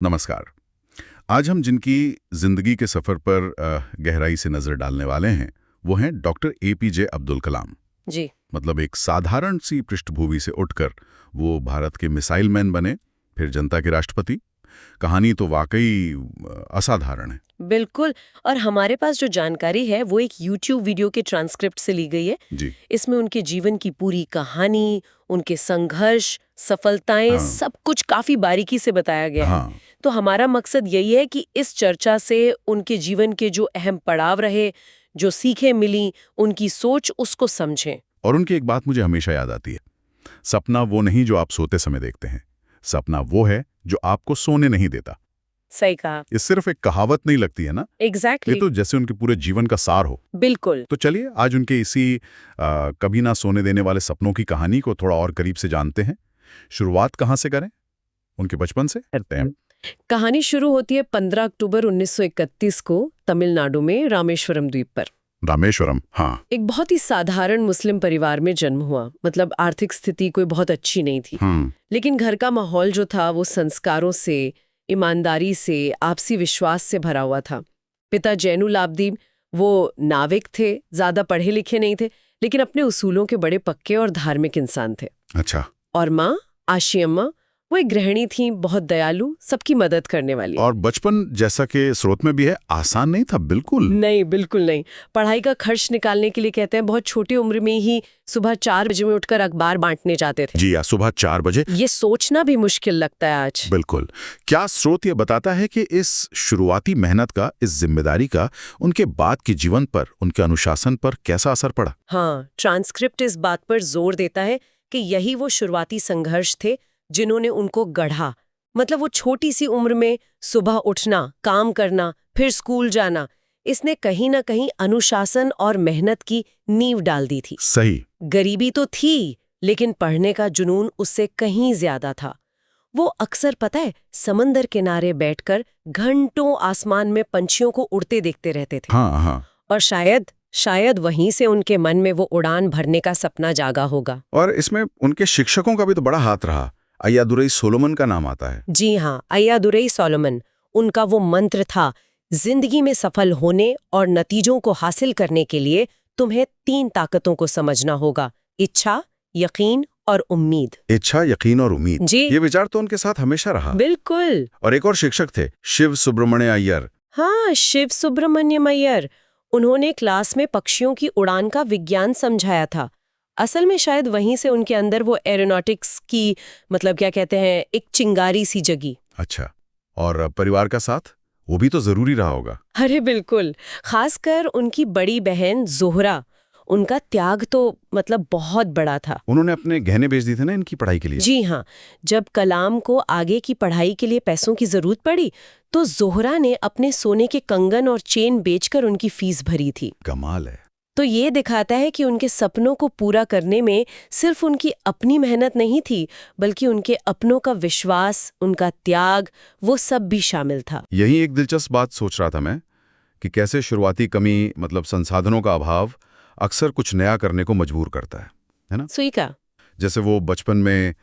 नमस्कार। आज हम जिनकी जिंदगी के सफर पर गहराई से नजर डालने वाले हैं वो हैं डॉक्टर एपीजे अब्दुल कलाम। जी। मतलब एक साधारण सी पृष्ठभूमि से उठकर वो भारत के मिसाइल मैन बने, फिर जनता के राष्ट्रपति। कहानी तो वाकई असाधारण है। बिल्कुल। और हमारे पास जो जानकारी है वो एक YouTube वीडियो के ट्रांसक्रिप्ट से ली गई है। जी। इसमें उनके जीवन की पूरी कहानी, उनके संघर्ष, सफलताएं, हाँ। सब कुछ काफी बारीकी से बताया गया है। हाँ। तो हमारा मकसद यही है कि इस चर्चा से उनके जीवन के जो अहम पड़ाव रहे, जो सीखें मिली, उनकी सोच, उसको समझें। और उनकी एक बात मुझे हमेशा याद आती है, सपना वो नहीं जो आप सोते समय देखते हैं, सपना वो है जो आपको सोने नहीं देता। सही कहा। ये सिर्फ एक कहावत नहीं लगती है ना, एग्जैक्टली। ये तो जैसे उनके पूरे जीवन का सार हो। बिल्कुल। तो चलिए आज उनके इसी कभी ना सोने देने वाले सपनों की कहानी को थोड़ा और करीब से जानते हैं। शुरुआत कहाँ से करें? उनके बचपन से करते हैं। कहानी शुरू होती है 15 अक्टूबर 1931 को तमिलनाडु में रामेश्वरम द्वीप पर। रामेश्वरम, हाँ। एक बहुत ही साधारण मुस्लिम परिवार में जन्म हुआ। मतलब आर्थिक स्थिति कोई बहुत अच्छी नहीं थी, लेकिन घर का माहौल जो था वो संस्कारों से, ईमानदारी से, आपसी विश्वास से भरा हुआ था। पिता जैनुल आबदीन वो नाविक थे, ज्यादा पढ़े लिखे नहीं थे, लेकिन अपने उसूलों के बड़े पक्के और धार्मिक इंसान थे। अच्छा। और माँ आशी अम्मा वो एक गृहिणी थी, बहुत दयालु, सबकी मदद करने वाली। और बचपन जैसा कि स्रोत में भी है, आसान नहीं था बिल्कुल। नहीं, बिल्कुल नहीं। पढ़ाई का खर्च निकालने के लिए कहते हैं बहुत छोटी उम्र में ही सुबह 4 बजे में उठकर अखबार बांटने जाते थे। जी, सुबह 4 बजे। ये सोचना भी मुश्किल लगता है आज। बिल्कुल। क्या स्रोत ये बताता है कि इस शुरुआती मेहनत का, इस जिम्मेदारी का उनके बाद के जीवन पर, उनके अनुशासन पर कैसा असर पड़ा? हाँ, ट्रांसक्रिप्ट इस बात पर जोर देता है कि यही वो शुरुआती संघर्ष थे जिन्होंने उनको गढ़ा। मतलब वो छोटी सी उम्र में सुबह उठना, काम करना, फिर स्कूल जाना, इसने कहीं ना कहीं अनुशासन और मेहनत की नींव डाल दी थी। सही। गरीबी तो थी, लेकिन पढ़ने का जुनून उससे कहीं ज्यादा था। वो अक्सर पता है समंदर किनारे बैठकर घंटों आसमान में पंछियों को उड़ते देखते रहते थे। हाँ हाँ। और शायद वहीं से उनके मन में वो उड़ान भरने का सपना जागा होगा। और इसमें उनके शिक्षकों का भी तो बड़ा हाथ रहा। अय्यादुरई सोलोमन का नाम आता है। जी हाँ, अय्यादुरई सोलोमन। उनका वो मंत्र था, जिंदगी में सफल होने और नतीजों को हासिल करने के लिए तुम्हें 3 ताकतों को समझना होगा: इच्छा, यकीन और उम्मीद। इच्छा, यकीन और उम्मीद। जी। ये विचार तो उनके साथ हमेशा रहा। बिल्कुल। और एक और शिक्षक थे, शिव सुब्रमण्य अय्यर। हाँ, शिव सुब्रमण्यम अय्यर। उन्होंने क्लास में पक्षियों की उड़ान का विज्ञान समझाया था। असल में शायद वहीं से उनके अंदर वो एरोनॉटिक्स की, मतलब क्या कहते हैं, एक चिंगारी सी जगी। अच्छा। और परिवार का साथ वो भी तो जरूरी रहा होगा। अरे बिल्कुल। खासकर उनकी बड़ी बहन जोहरा, उनका त्याग तो मतलब बहुत बड़ा था। उन्होंने अपने गहने बेच दिए थे ना इनकी पढ़ाई के लिए। जी हाँ। जब कलाम को आगे की पढ़ाई के लिए पैसों की जरूरत पड़ी तो जोहरा ने अपने सोने के कंगन और चेन बेचकर उनकी फीस भरी थी। कमाल है। तो ये दिखाता है कि उनके सपनों को पूरा करने में सिर्फ उनकी अपनी मेहनत नहीं थी, बल्कि उनके अपनों का विश्वास, उनका त्याग, वो सब भी शामिल था। यही एक दिलचस्प बात सोच रहा था मैं कि कैसे शुरुआती कमी, मतलब संसाधनों का अभाव, अक्सर कुछ नया करने को मजबूर करता है ना? सही कहा। जैसे वो बचपन में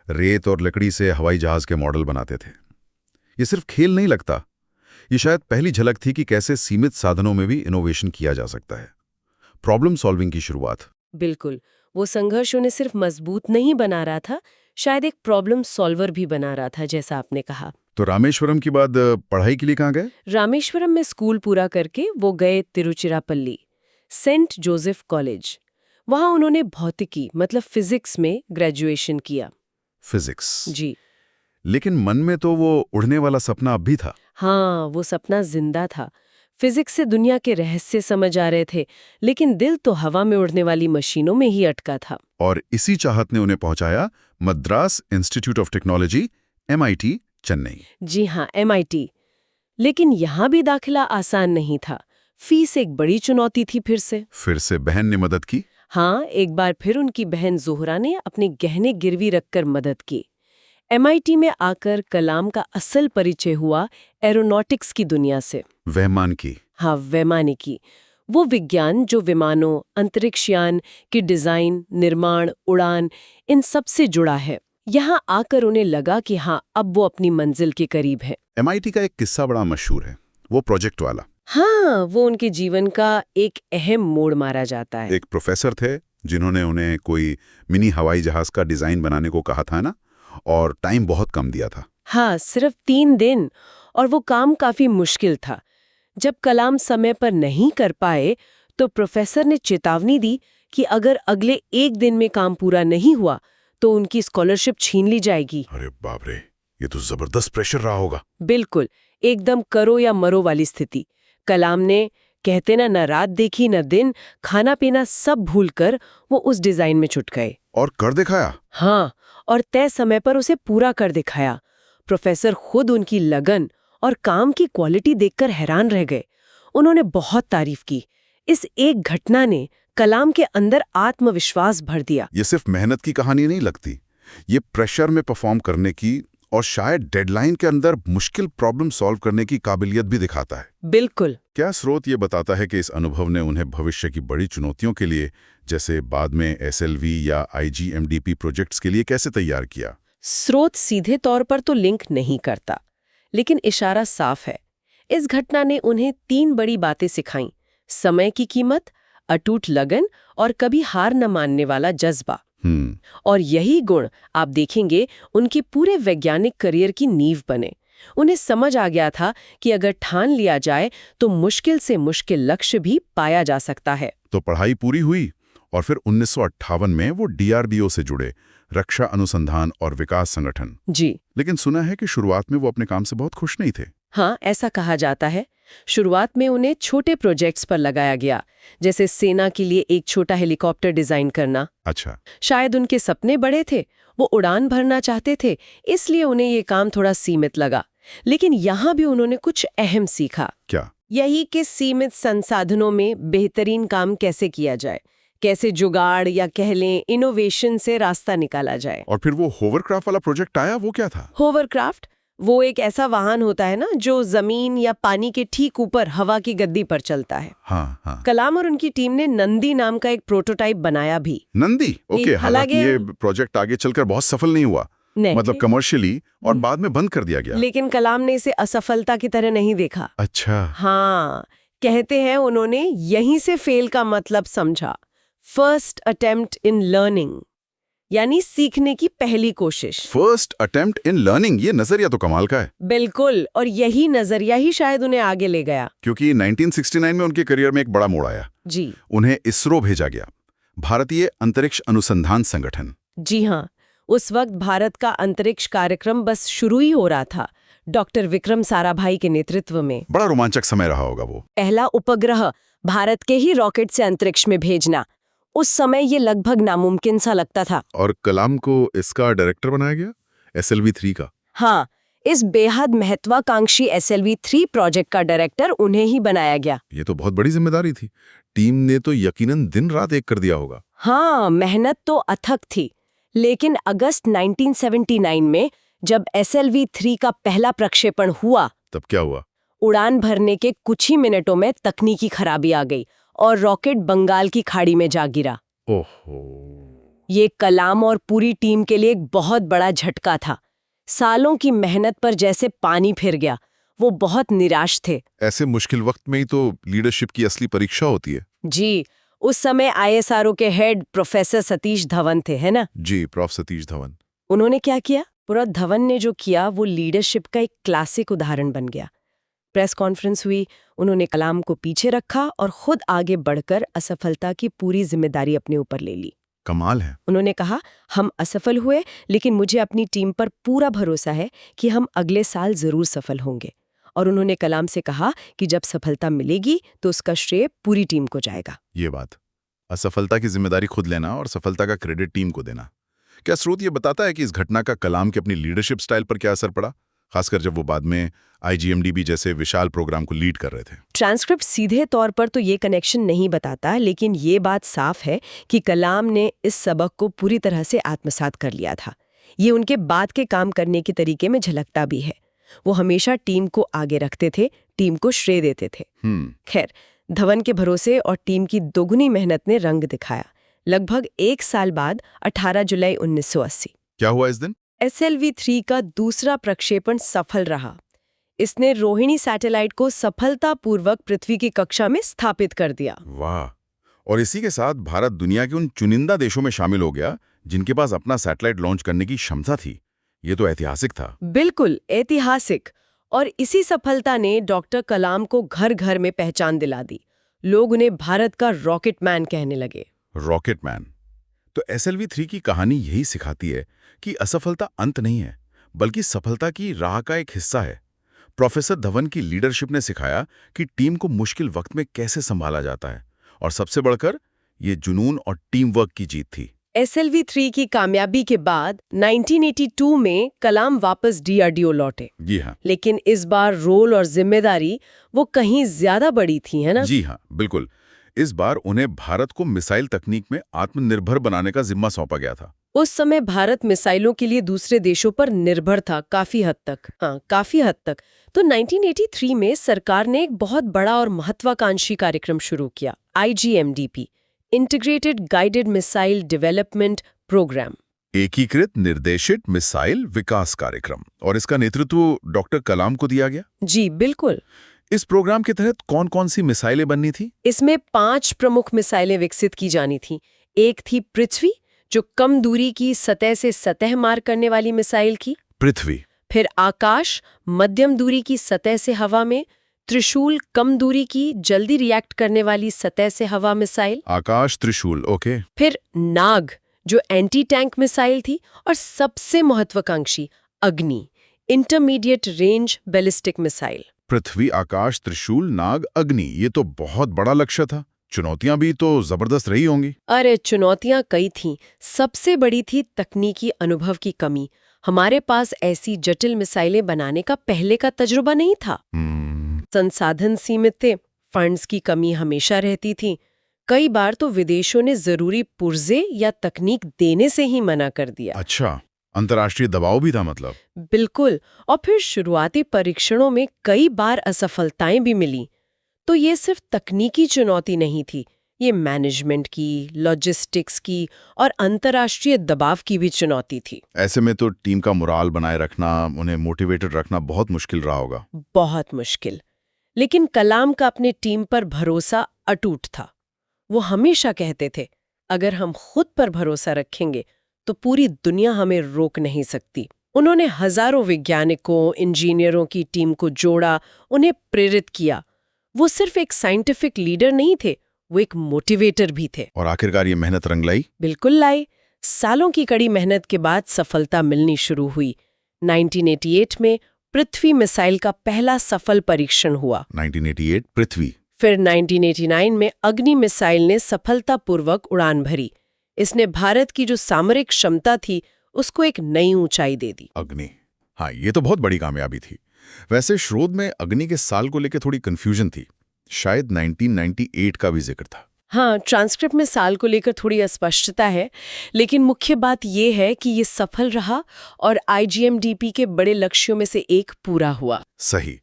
रेत और लकड़ी से हवाई जहाज के मॉडल बनाते थे। ये सिर्फ खेल नहीं लगता, ये शायद पहली झलक थी कि कैसे सीमित साधनों में भी इनोवेशन किया जा सकता है। प्रॉब्लम सॉल्विंग की शुरुआत। बिल्कुल। वो संघर्ष उन्हें सिर्फ मजबूत नहीं बना रहा था, शायद एक प्रॉब्लम सॉल्वर भी बना रहा था, जैसा आपने कहा। तो रामेश्वरम के बाद पढ़ाई के लिए कहाँ गए? रामेश्वरम में स्कूल पूरा करके वो गए तिरुचिरापल्ली, सेंट जोसेफ कॉलेज। वहां उन्होंने भौतिकी, मतलब फिजिक्स में ग्रेजुएशन किया। फिजिक्स। जी। लेकिन मन में तो वो उड़ने वाला सपना अब भी था। हाँ, वो सपना जिंदा था। फिजिक्स से दुनिया के रहस्य समझ आ रहे थे, लेकिन दिल तो हवा में उड़ने वाली मशीनों में ही अटका था। और इसी चाहत ने उन्हें पहुंचाया Madras institute of technology, MIT, Chennai. जी हाँ, MIT। लेकिन यहाँ भी दाखिला आसान नहीं था। फीस एक बड़ी चुनौती थी। फिर से बहन ने मदद की। हाँ, एक बार फिर उनकी बहन जोहरा ने अपने गहने गिरवी रखकर मदद की। MIT में आकर कलाम का असल परिचय हुआ एरोनॉटिक्स की दुनिया से। वैमानिकी। हाँ, वैमानिकी। वो विज्ञान जो विमानों, अंतरिक्षयान की डिजाइन, निर्माण, उड़ान, इन सब से जुड़ा है। यहाँ आकर उन्हें लगा कि हाँ, अब वो अपनी मंजिल के करीब है। MIT का एक किस्सा बड़ा मशहूर है, वो प्रोजेक्ट वाला। हाँ, वो उनके जीवन का एक अहम मोड़ मारा जाता है। एक प्रोफेसर थे जिन्होंने उन्हें कोई मिनी हवाई जहाज का डिजाइन बनाने को कहा था ना, और टाइम बहुत कम दिया था। हाँ, सिर्फ 3 दिन, और वो काम काफी मुश्किल था। जब कलाम समय पर नहीं कर पाए तो प्रोफेसर ने चेतावनी दी कि अगर अगले 1 दिन में काम पूरा नहीं हुआ तो उनकी स्कॉलरशिप छीन ली जाएगी। अरे बाप रे, ये तो जबरदस्त प्रेशर रहा होगा। बिल्कुल, एकदम करो या मरो वाली स्थिति। कलाम ने, कहते ना, न रात देखी न दिन, खाना पीना सब भूलकर वो उस डिजाइन में जुट गए। और कर दिखाया। हाँ, और तय समय पर उसे पूरा कर दिखाया। प्रोफेसर खुद उनकी लगन और काम की क्वालिटी देखकर हैरान रह गए। उन्होंने बहुत तारीफ की। इस एक घटना ने कलाम के अंदर आत्मविश्वास भर दिया। ये सिर्फ मेहनत की कहानी नहीं लगती, ये प्रेशर में परफॉर्म करने की और शायद डेडलाइन के अंदर मुश्किल प्रॉब्लम सॉल्व करने की काबिलियत भी दिखाता है। बिल्कुल। क्या स्रोत ये बताता है कि इस अनुभव ने उन्हें भविष्य की बड़ी चुनौतियों के लिए, जैसे बाद में SLV या IGMDP प्रोजेक्ट्स के लिए, कैसे तैयार किया? स्रोत सीधे तौर पर तो लिंक नहीं करता, लेकिन इशारा साफ है। इस घटना ने उन्हें 3 बड़ी बातें सिखाईं: समय की कीमत, अटूट लगन और कभी हार न मानने वाला जज्बा। और यही गुण आप देखेंगे उनके पूरे वैज्ञानिक करियर की नींव बने। उन्हें समझ आ गया था कि अगर ठान लिया जाए तो मुश्किल से मुश्किल लक्ष्य भी पाया जा सकता है। तो पढ़ाई पूरी हुई और फिर 1958 में वो DRDO से जुड़े, रक्षा अनुसंधान और विकास संगठन। जी। लेकिन सुना है कि शुरुआत में वो अपने काम से बहुत खुश नहीं थे। हाँ, ऐसा कहा जाता है। शुरुआत में उन्हें छोटे प्रोजेक्ट्स पर लगाया गया, जैसे सेना के लिए एक छोटा हेलीकॉप्टर डिजाइन करना। अच्छा। शायद उनके सपने बड़े थे, वो उड़ान भरना चाहते थे, इसलिए उन्हें ये काम थोड़ा सीमित लगा। लेकिन यहाँ भी उन्होंने कुछ अहम सीखा। क्या? यही कि सीमित संसाधनों में बेहतरीन काम कैसे किया जाए, कैसे जुगाड़ या कह लें इनोवेशन से रास्ता निकाला जाए। और फिर वो होवरक्राफ्ट वाला प्रोजेक्ट आया, वो क्या था? होवरक्राफ्ट वो एक ऐसा वाहन होता है ना जो जमीन या पानी के ठीक ऊपर हवा की गद्दी पर चलता है। हाँ हाँ। कलाम और उनकी टीम ने नंदी नाम का एक प्रोटोटाइप बनाया भी। नंदी? ओके। हालांकि ये प्रोजेक्ट आगे चलकर बहुत सफल नहीं हुआ, मतलब कमर्शियली, और बाद में बंद कर दिया गया। लेकिन कलाम ने इसे असफलता की तरह नहीं देखा। अच्छा। हाँ, कहते हैं उन्होंने यहीं से फेल का मतलब समझा। फर्स्ट अटेम्प्ट इन लर्निंग, यानी सीखने की पहली कोशिश। फर्स्ट अटेम्प्ट इन लर्निंग, ये नजरिया तो कमाल का है। बिल्कुल, और यही नजरिया ही शायद उन्हें आगे ले गया। क्योंकि 1969 में उनके करियर में एक बड़ा मोड़ आया। जी। उन्हें इसरो भेजा गया, भारतीय अंतरिक्ष अनुसंधान संगठन। जी हाँ, उस वक्त भारत का अंतरिक्ष कार्यक्रम बस शुरू ही हो रहा था, डॉक्टर विक्रम साराभाई के नेतृत्व में। बड़ा रोमांचक समय रहा होगा वो। पहला उपग्रह भारत के ही रॉकेट से अंतरिक्ष में भेजना, उस समय ये लगभग नामुमकिन सा लगता था। और कलाम को इसका डायरेक्टर बनाया गया, SLV-3 का। हाँ, इस बेहद महत्वाकांक्षी SLV-3 प्रोजेक्ट का डायरेक्टर उन्हें ही बनाया गया। ये तो बहुत बड़ी जिम्मेदारी थी। टीम ने तो यकीनन दिन रात एक कर दिया होगा। हाँ, मेहनत तो अथक थी। लेकिन अगस्त 1979 में जब SLV-3 का पहला प्रक्षेपण हुआ, तब क्या हुआ? उड़ान भरने के कुछ ही मिनटों में तकनीकी खराबी आ गई और रॉकेट बंगाल की खाड़ी में जा गिरा। ओहो। ये कलाम और पूरी टीम के लिए एक बहुत बड़ा झटका था। सालों की मेहनत पर जैसे पानी फिर गया। वो बहुत निराश थे। ऐसे मुश्किल वक्त में ही तो लीडरशिप की असली परीक्षा होती है। जी, उस समय ISRO के हेड प्रोफेसर सतीश धवन थे, है ना? जी, प्रोफ सतीश धवन। उन्होंने क्या किया? पुरोहित धवन ने जो किया वो लीडरशिप का एक क्लासिक उदाहरण बन गया। प्रेस कॉन्फ्रेंस हुई, उन्होंने कलाम को पीछे रखा और खुद आगे बढ़कर असफलता की पूरी जिम्मेदारी अपने ऊपर ले ली। कमाल है। उन्होंने कहा, हम असफल हुए, लेकिन मुझे अपनी टीम पर पूरा भरोसा है कि हम अगले साल जरूर सफल होंगे। और उन्होंने कलाम से कहा कि जब सफलता मिलेगी तो उसका श्रेय पूरी टीम को जाएगा। ये बात, असफलता की जिम्मेदारी खुद लेना और सफलता का क्रेडिट टीम को देना। क्या स्रोत ये बताता है कि इस घटना का कलाम की अपनी लीडरशिप स्टाइल पर क्या असर पड़ा, खासकर जब वो बाद में IGMDB जैसे विशाल प्रोग्राम को लीड कर रहे थे? ट्रांसक्रिप्ट सीधे तौर पर तो ये कनेक्शन नहीं बताता, लेकिन ये बात साफ है कि कलाम ने इस सबक को पूरी तरह से आत्मसात कर लिया था। ये उनके बाद के काम करने के तरीके में झलकता भी है। वो हमेशा टीम को आगे रखते थे, टीम को श्रेय देते थे। खैर, धवन के भरोसे और टीम की दोगुनी मेहनत ने रंग दिखाया। लगभग 1 साल बाद 18 जुलाई 1980। क्या हुआ इस दिन? SLV-3 का दूसरा प्रक्षेपण सफल रहा। इसने रोहिणी सैटेलाइट को सफलतापूर्वक पृथ्वी की कक्षा में स्थापित कर दिया। वाह! और इसी के साथ भारत दुनिया के उन चुनिंदा देशों में शामिल हो गया जिनके पास अपना सैटेलाइट लॉन्च करने की क्षमता थी। ये तो ऐतिहासिक था। बिल्कुल ऐतिहासिक। और इसी सफलता ने डॉक्टर कलाम को घर घर में पहचान दिला दी। लोग उन्हें भारत का रॉकेट मैन कहने लगे। Rocket man. तो SLV-3 की कहानी यही सिखाती है कि असफलता अंत नहीं है, बल्कि सफलता की राह का एक हिस्सा है। प्रोफेसर धवन की लीडरशिप ने सिखाया कि टीम को मुश्किल वक्त में कैसे संभाला जाता है, और सबसे बढ़कर ये जुनून और टीम वर्क की जीत थी। SLV-3 की कामयाबी के बाद 1982 में कलाम वापस DRDO लौटे। जी हाँ। लेकिन इस बार रोल और जिम्मेदारी वो कहीं ज्यादा बड़ी थी, है ना? जी हाँ, बिल्कुल। इस बार उन्हें भारत को मिसाइल तकनीक में आत्मनिर्भर बनाने का जिम्मा सौंपा गया था। उस समय भारत मिसाइलों के लिए दूसरे देशों पर निर्भर था काफी हद तक। हाँ, काफी हद तक। तो 1983 में सरकार ने एक बहुत बड़ा और महत्वाकांक्षी कार्यक्रम शुरू किया, IGMDP, integrated guided missile development programme. एकीकृत निर्देशित मिसाइल विकास कार्यक्रम, और इसका नेतृत्व डॉक्टर कलाम को दिया गया। जी बिल्कुल। इस प्रोग्राम के तहत कौन कौन सी मिसाइलें बननी थी? इसमें 5 प्रमुख मिसाइलें विकसित की जानी थी। एक थी पृथ्वी, जो कम दूरी की सतह से सतह मार करने वाली मिसाइल की। पृथ्वी। फिर आकाश, मध्यम दूरी की सतह से हवा में। त्रिशूल, कम दूरी की जल्दी रिएक्ट करने वाली सतह से हवा मिसाइल। आकाश त्रिशूल, ओके। फिर नाग, जो एंटी टैंक मिसाइल थी। और सबसे महत्वाकांक्षी अग्नि, इंटरमीडिएट रेंज बैलिस्टिक मिसाइल। पृथ्वी, आकाश, त्रिशूल, नाग, अग्नि, ये तो बहुत बड़ा लक्ष्य था। चुनौतियां भी तो जबरदस्त रही होंगी। अरे चुनौतियां कई थीं। सबसे बड़ी थी तकनीकी अनुभव की कमी। हमारे पास ऐसी जटिल मिसाइलें बनाने का पहले का तजुर्बा नहीं था। संसाधन सीमित थे, फंड्स की कमी हमेशा रहती थी। कई बार तो विदेशों ने जरूरी पुर्जे या तकनीक देने से ही मना कर दिया। अच्छा, अंतर्राष्ट्रीय दबाव भी था मतलब। बिल्कुल। और फिर शुरुआती परीक्षणों में कई बार असफलताएं भी मिली। तो ये सिर्फ तकनीकी चुनौती नहीं थी, ये मैनेजमेंट की, लॉजिस्टिक्स की और अंतर्राष्ट्रीय दबाव की भी चुनौती थी। ऐसे में तो टीम का मोराल बनाए रखना, उन्हें मोटिवेटेड रखना बहुत मुश्किल रहा होगा। बहुत मुश्किल। लेकिन कलाम का अपने टीम पर भरोसा अटूट था। वो हमेशा कहते थे, अगर हम खुद पर भरोसा रखेंगे तो पूरी दुनिया हमें रोक नहीं सकती। उन्होंने हजारों वैज्ञानिकों, इंजीनियरों की टीम को जोड़ा, उन्हें प्रेरित किया। वो सिर्फ एक साइंटिफिक लीडर नहीं थे, वो एक मोटिवेटर भी थे। और आखिरकार ये मेहनत रंग लाई? बिल्कुल लाई। सालों की कड़ी मेहनत के बाद सफलता मिलनी शुरू हुई। 1988 में पृथ्वी मिसाइल का पहला सफल परीक्षण हुआ। 1988 पृथ्वी। फिर 1989 में अग्नि मिसाइल ने सफलतापूर्वक उड़ान भरी। इसने भारत की जो सामरिक क्षमता थी उसको एक नई ऊंचाई दे दी। अग्नि, हाँ, ये तो बहुत बड़ी कामयाबी थी। वैसे शोध में अग्नि के साल को लेकर थोड़ी कंफ्यूजन थी। शायद 1998 का भी जिक्र था। हाँ, ट्रांसक्रिप्ट में साल को लेकर थोड़ी अस्पष्टता है, लेकिन मुख्य बात यह है कि ये सफल रहा और IGMDP के बड़े लक्ष्यों में से एक पूरा हुआ। सही।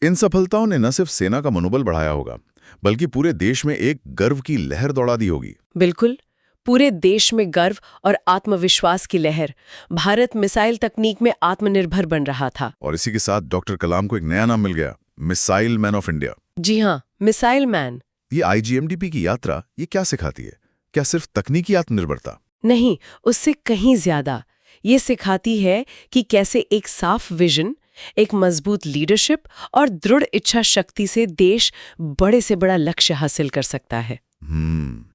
इन सफलताओं ने न सिर्फ सेना का मनोबल बढ़ाया होगा, बल्कि पूरे देश में एक गर्व की लहर दौड़ा दी होगी। बिल्कुल, पूरे देश में गर्व और आत्मविश्वास की लहर। भारत मिसाइल तकनीक में आत्मनिर्भर बन रहा था। और इसी के साथ डॉक्टर कलाम को एक नया नाम मिल गया, मिसाइल मैन ऑफ इंडिया। जी हाँ, मिसाइल मैन। ये IGMDP की यात्रा ये क्या सिखाती है? क्या सिर्फ तकनीकी आत्मनिर्भरता? नहीं, उससे कहीं ज्यादा। ये सिखाती है कि कैसे एक साफ विजन, एक मजबूत लीडरशिप और दृढ़ इच्छा शक्ति से देश बड़े से बड़ा लक्ष्य हासिल कर सकता है।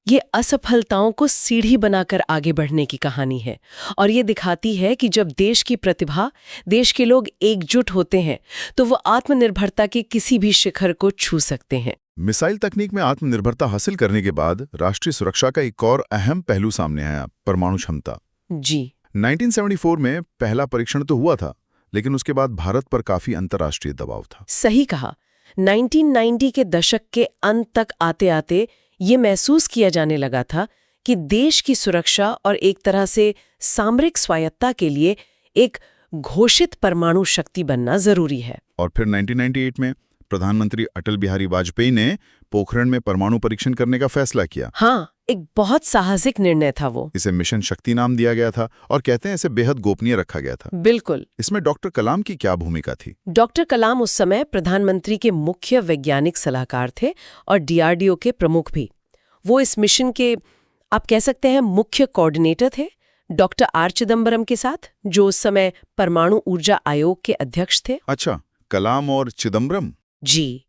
ये असफलताओं को सीढ़ी बनाकर आगे बढ़ने की कहानी है, और ये दिखाती है कि जब देश की प्रतिभा, देश के लोग एकजुट होते हैं तो वो आत्मनिर्भरता के किसी भी शिखर को छू सकते हैं। मिसाइल तकनीक में आत्मनिर्भरता हासिल करने के बाद राष्ट्रीय सुरक्षा का एक और अहम पहलू सामने आया, परमाणु क्षमता। जी। 1974 में पहला परीक्षण तो हुआ था, लेकिन उसके बाद भारत पर काफी अंतर्राष्ट्रीय दबाव था। सही कहा। 1990 के दशक के अंत तक आते आते ये महसूस किया जाने लगा था कि देश की सुरक्षा और एक तरह से सामरिक स्वायत्ता के लिए एक घोषित परमाणु शक्ति बनना जरूरी है। और फिर 1998 में प्रधानमंत्री अटल बिहारी वाजपेयी ने पोखरण में परमाणु परीक्षण करने का फैसला किया। हाँ, एक बहुत साहसिक निर्णय था वो। इसे मिशन शक्ति नाम दिया गया था और कहते हैं इसे बेहद गोपनीय रखा गया था। बिल्कुल। इसमें डॉक्टर कलाम की क्या भूमिका थी? डॉक्टर कलाम उस समय प्रधानमंत्री के मुख्य वैज्ञानिक सलाहकार थे और डीआरडीओ के प्रमुख भी। वो इस मिशन के, आप कह सकते हैं, मुख्य कोऑर्डिनेटर थे, डॉक्टर आर चिदम्बरम के साथ, जो उस समय परमाणु ऊर्जा आयोग के अध्यक्ष थे। अच्छा, कलाम और चिदम्बरम। जी,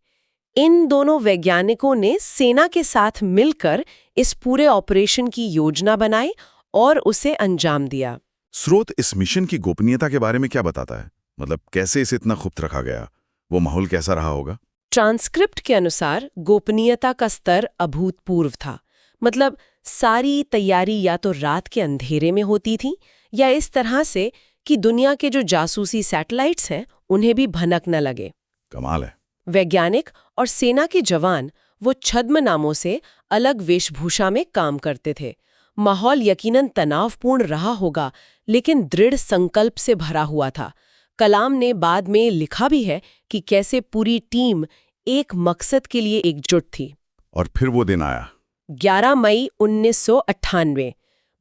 इन दोनों वैज्ञानिकों ने सेना के साथ मिलकर इस पूरे ऑपरेशन की योजना बनाई और उसे अंजाम दिया। स्रोत इस मिशन की गोपनीयता के बारे में क्या बताता है? मतलब कैसे इसे इतना गुप्त रखा गया? वो माहौल कैसा रहा होगा? ट्रांसक्रिप्ट के अनुसार गोपनीयता का स्तर अभूतपूर्व था। मतलब सारी तैयारी या तो रात के अंधेरे में होती थी या इस तरह से कि दुनिया के जो जासूसी सैटेलाइट्स हैं उन्हें भी भनक न लगे। कमाल है। वैज्ञानिक और सेना के जवान वो छद्म नामों से अलग वेशभूषा में काम करते थे। माहौल यकीनन तनावपूर्ण रहा होगा, लेकिन दृढ़ संकल्प से भरा हुआ था। कलाम ने बाद में लिखा भी है कि कैसे पूरी टीम एक मकसद के लिए एकजुट थी। और फिर वो दिन आया 11 मई 1998।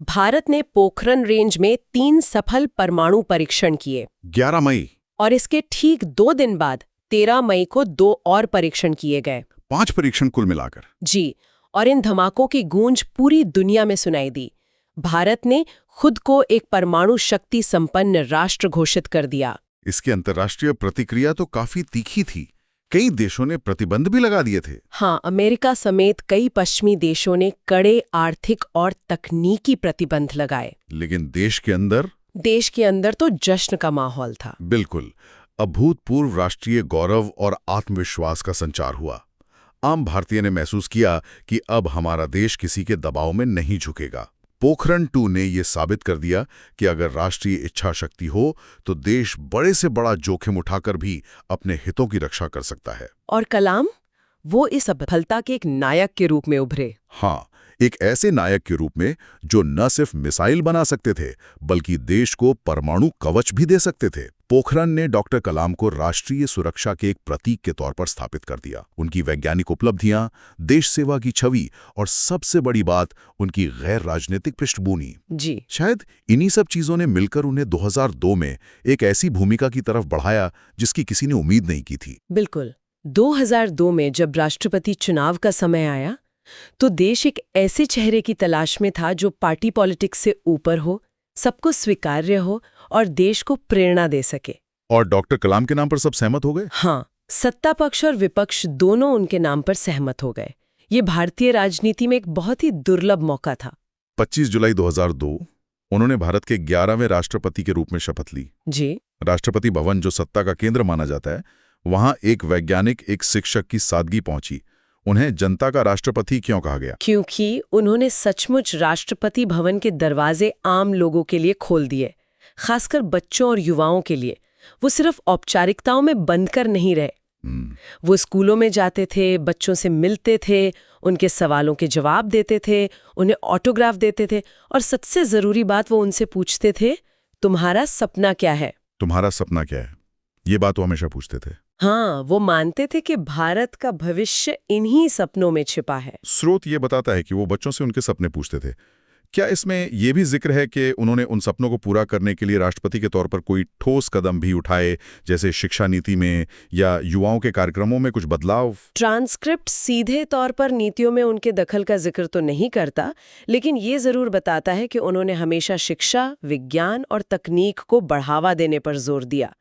भारत ने पोखरण रेंज में 3 सफल परमाणु परीक्षण किए। 11 मई। और इसके ठीक 2 दिन बाद 13 मई को 2 और परीक्षण किए गए। 5 परीक्षण कुल मिलाकर। जी, और इन धमाकों की गूंज पूरी दुनिया में सुनाई दी। भारत ने खुद को एक परमाणु शक्ति संपन्न राष्ट्र घोषित कर दिया। इसकी अंतर्राष्ट्रीय प्रतिक्रिया तो काफी तीखी थी। कई देशों ने प्रतिबंध भी लगा दिए थे। हाँ, अमेरिका समेत कई पश्चिमी देशों ने कड़े आर्थिक और तकनीकी प्रतिबंध लगाए। लेकिन देश के अंदर तो जश्न का माहौल था। बिल्कुल। अभूतपूर्व राष्ट्रीय गौरव और आत्मविश्वास का संचार हुआ। आम भारतीय ने महसूस किया कि अब हमारा देश किसी के दबाव में नहीं झुकेगा। पोखरण 2 ने यह साबित कर दिया कि अगर राष्ट्रीय इच्छा शक्ति हो तो देश बड़े से बड़ा जोखिम उठाकर भी अपने हितों की रक्षा कर सकता है। और कलाम, वो इस सफलता के एक नायक के रूप में उभरे। हाँ, एक ऐसे नायक के रूप में जो न सिर्फ मिसाइल बना सकते थे बल्कि देश को परमाणु कवच भी दे सकते थे। पोखरण ने डॉक्टर कलाम को राष्ट्रीय सुरक्षा के एक प्रतीक के तौर पर स्थापित कर दिया। उनकी वैज्ञानिक उपलब्धियां, देश सेवा की छवि और सबसे बड़ी बात, उनकी गैर राजनीतिक पृष्ठभूमि। जी, शायद इन्हीं सब चीजों ने मिलकर उन्हें 2002 में एक ऐसी भूमिका की तरफ बढ़ाया जिसकी किसी ने उम्मीद नहीं की थी। बिल्कुल। 2002 में जब राष्ट्रपति चुनाव का समय आया तो देश एक ऐसे चेहरे की तलाश में था जो पार्टी पॉलिटिक्स से ऊपर हो, सबको स्वीकार्य हो और देश को प्रेरणा दे सके। और डॉक्टर कलाम के नाम पर सब सहमत हो गए? हाँ, सत्ता पक्ष और विपक्ष दोनों उनके नाम पर सहमत हो गए। ये भारतीय राजनीति में एक बहुत ही दुर्लभ मौका था। 25 जुलाई 2002 उन्होंने भारत के 11वें राष्ट्रपति के रूप में शपथ ली। जी। राष्ट्रपति भवन, जो सत्ता का केंद्र माना जाता है, वहां एक वैज्ञानिक, एक शिक्षक की सादगी पहुंची। उन्हें जनता का राष्ट्रपति क्यों कहा गया? क्योंकि उन्होंने सचमुच राष्ट्रपति भवन के दरवाजे आम लोगों के लिए खोल दिए, खासकर बच्चों और युवाओं के लिए। वो सिर्फ औपचारिकताओं में बंद कर नहीं रहे। वो स्कूलों में जाते थे, बच्चों से मिलते थे, उनके सवालों के जवाब देते थे, उन्हें ऑटोग्राफ देते थे और सबसे जरूरी बात, वो उनसे पूछते थे, तुम्हारा सपना क्या है? तुम्हारा सपना क्या है? ये बात वो हमेशा पूछते थे। हाँ, वो मानते थे कि भारत का भविष्य इन्हीं सपनों में छिपा है। स्रोत ये बताता है कि वो बच्चों से उनके सपने पूछते थे। क्या इसमें यह भी जिक्र है कि उन्होंने उन सपनों को पूरा करने के लिए राष्ट्रपति के तौर पर कोई ठोस कदम भी उठाए, जैसे शिक्षा नीति में या युवाओं के कार्यक्रमों में कुछ बदलाव? ट्रांसक्रिप्ट सीधे तौर पर नीतियों में उनके दखल का जिक्र तो नहीं करता, लेकिन ये जरूर बताता है कि उन्होंने हमेशा शिक्षा, विज्ञान और तकनीक को बढ़ावा देने पर जोर दिया।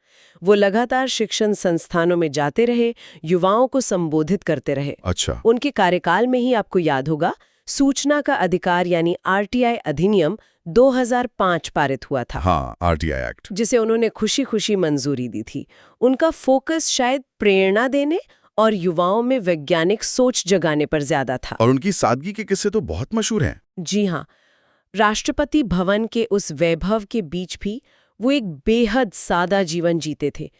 वो लगातार शिक्षण संस्थानों में जाते रहे, युवाओं को संबोधित करते रहे। अच्छा। उनके कार्यकाल में ही आपको याद होगा, सूचना का अधिकार यानी आरटीआई अधिनियम 2005 पारित हुआ था। हाँ, आरटीआई एक्ट, जिसे उन्होंने खुशी खुशी मंजूरी दी थी। उनका फोकस शायद प्रेरणा देने और युवाओं में वैज्ञानिक सोच जगाने पर ज्यादा था। और उनकी सादगी के किस्से तो बहुत मशहूर हैं। जी हाँ, राष्ट्रपति भवन के उस वैभव के बीच भी वो एक बेहद सादा जीवन जीते थे।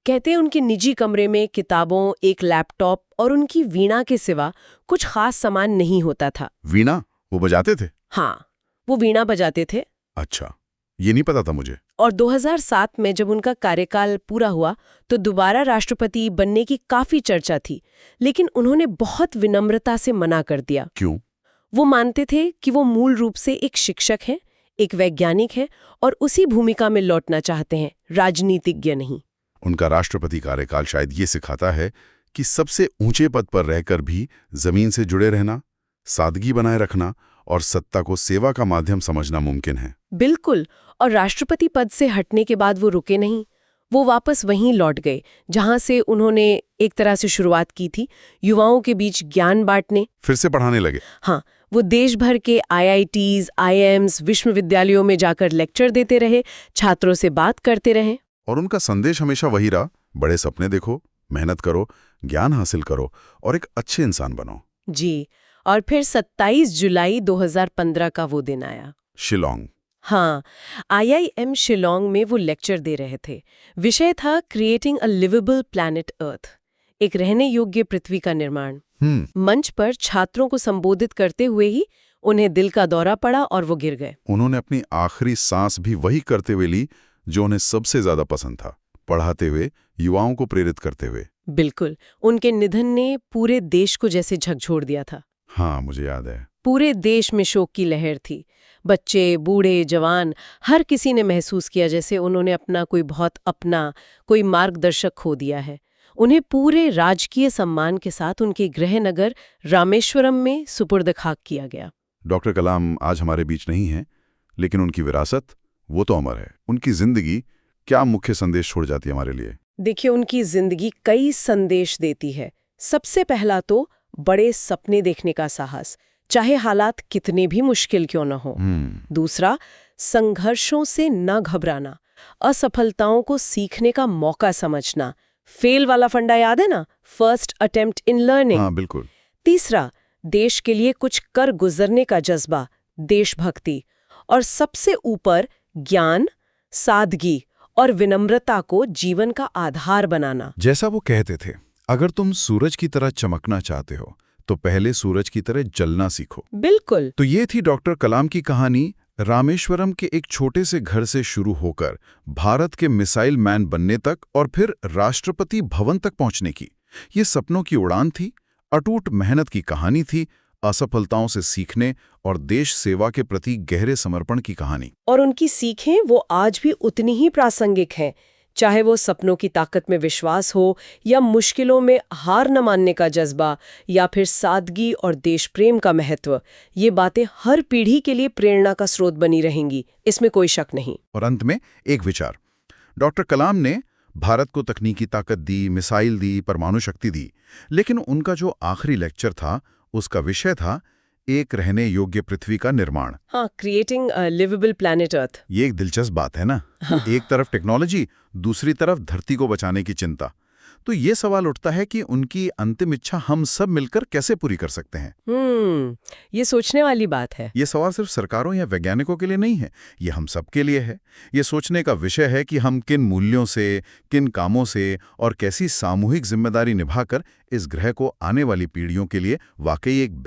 कहते हैं उनके निजी कमरे में किताबों, एक लैपटॉप और उनकी वीणा के सिवा कुछ खास सामान नहीं होता था। वीणा वो बजाते थे? हाँ, वो वीणा बजाते थे। अच्छा, ये नहीं पता था मुझे। और 2007 में जब उनका कार्यकाल पूरा हुआ तो दोबारा राष्ट्रपति बनने की काफी चर्चा थी, लेकिन उन्होंने बहुत विनम्रता से मना कर दिया। क्यों? वो मानते थे कि वो मूल रूप से एक शिक्षक हैं, एक वैज्ञानिक हैं और उसी भूमिका में लौटना चाहते हैं, राजनीतिज्ञ नहीं। उनका राष्ट्रपति कार्यकाल शायद ये सिखाता है कि सबसे ऊंचे पद पर रहकर भी जमीन से जुड़े रहना, सादगी बनाए रखना और सत्ता को सेवा का माध्यम समझना मुमकिन है। बिल्कुल। और राष्ट्रपति पद से हटने के बाद वो रुके नहीं, वो वापस वहीं लौट गए जहां से उन्होंने एक तरह से शुरुआत की थी, युवाओं के बीच ज्ञान बांटने। फिर से पढ़ाने लगे। हाँ, वो देश भर के IITs, IIMs, विश्वविद्यालयों में जाकर लेक्चर देते रहे, छात्रों से बात करते रहे। और उनका संदेश हमेशा वही रहा, बड़े सपने देखो, मेहनत करो, ज्ञान हासिल करो और एक अच्छे इंसान बनो। जी। और फिर 27 जुलाई 2015 का वो दिन आया। शिलोंग। हाँ, IIM शिलोंग में वो लेक्चर दे रहे थे। विषय था creating a liveable planet earth, एक रहने योग्य पृथ्वी का निर्माण। मंच पर छात्रों को संबोधित करते हुए ही उन्हें दिल का दौरा पड़ा और वो गिर गए। उन्होंने अपनी आखिरी सांस भी वही करते हुए ली जो उन्हें सबसे ज्यादा पसंद था, पढ़ाते हुए, युवाओं को प्रेरित करते हुए। बिल्कुल। उनके निधन ने पूरे देश को जैसे झकझोर दिया था। हाँ, मुझे याद है। पूरे देश में शोक की लहर थी। बच्चे, बूढ़े, जवान, हर किसी ने महसूस किया जैसे उन्होंने अपना कोई बहुत अपना, कोई मार्गदर्शक खो दिया है। उन्हें पूरे राजकीय सम्मान के साथ उनके गृह नगर रामेश्वरम में सुपुर्द खाक किया गया। डॉक्टर कलाम आज हमारे बीच नहीं है, लेकिन उनकी विरासत, वो तो अमर है। उनकी जिंदगी क्या मुख्य संदेश छोड़ जाती है हमारे लिए? देखिए, उनकी जिंदगी कई संदेश देती है। सबसे पहला तो बड़े सपने देखने का साहस, चाहे हालात कितने भी मुश्किल क्यों न हो। दूसरा, संघर्षों से न घबराना, असफलताओं को सीखने का मौका समझना। फेल वाला फंडा याद है ना, फर्स्ट अटेम्प्ट इन लर्निंग। हाँ, बिल्कुल। तीसरा, देश के लिए कुछ कर गुजरने का जज्बा, देशभक्ति। और सबसे ऊपर, ज्ञान, सादगी और विनम्रता को जीवन का आधार बनाना। जैसा वो कहते थे, अगर तुम सूरज की तरह चमकना चाहते हो तो पहले सूरज की तरह जलना सीखो। बिल्कुल। तो ये थी डॉक्टर कलाम की कहानी, रामेश्वरम के एक छोटे से घर से शुरू होकर भारत के मिसाइल मैन बनने तक और फिर राष्ट्रपति भवन तक पहुंचने की। ये सपनों की उड़ान थी, अटूट मेहनत की कहानी थी, असफलताओं से सीखने और देश सेवा के प्रति गहरे समर्पण की कहानी। और उनकी सीखें वो आज भी उतनी ही प्रासंगिक हैं, चाहे वो सपनों की ताकत में विश्वास हो या मुश्किलों में हार न मानने का जज्बा या फिर सादगी और देश प्रेम का महत्व। ये बातें हर पीढ़ी के लिए प्रेरणा का स्रोत बनी रहेंगी, इसमें कोई शक नहीं। और अंत में एक विचार, डॉक्टर कलाम ने भारत को तकनीकी ताकत दी, मिसाइल दी, परमाणु शक्ति दी, लेकिन उनका जो आखिरी लेक्चर था उसका विषय था एक रहने योग्य पृथ्वी का निर्माण। हाँ, creating a liveable planet earth. ये एक दिलचस्प बात है ना। एक तरफ टेक्नोलॉजी, दूसरी तरफ धरती को बचाने की चिंता। तो ये सवाल उठता है कि उनकी अंतिम इच्छा हम सब मिलकर कैसे पूरी कर सकते हैं। ये सोचने वाली बात है। ये सवाल सिर्फ सरकारों या वैज्ञानिकों के लिए नहीं है, ये हम सब के लिए है। ये सोचने का विषय है कि हम किन मूल्यों से, किन कामों से और कैसी सामूहिक जिम्मेदारी निभाकर इस ग्रह को आने वाली पीढ़ियों के लिए वाकई एक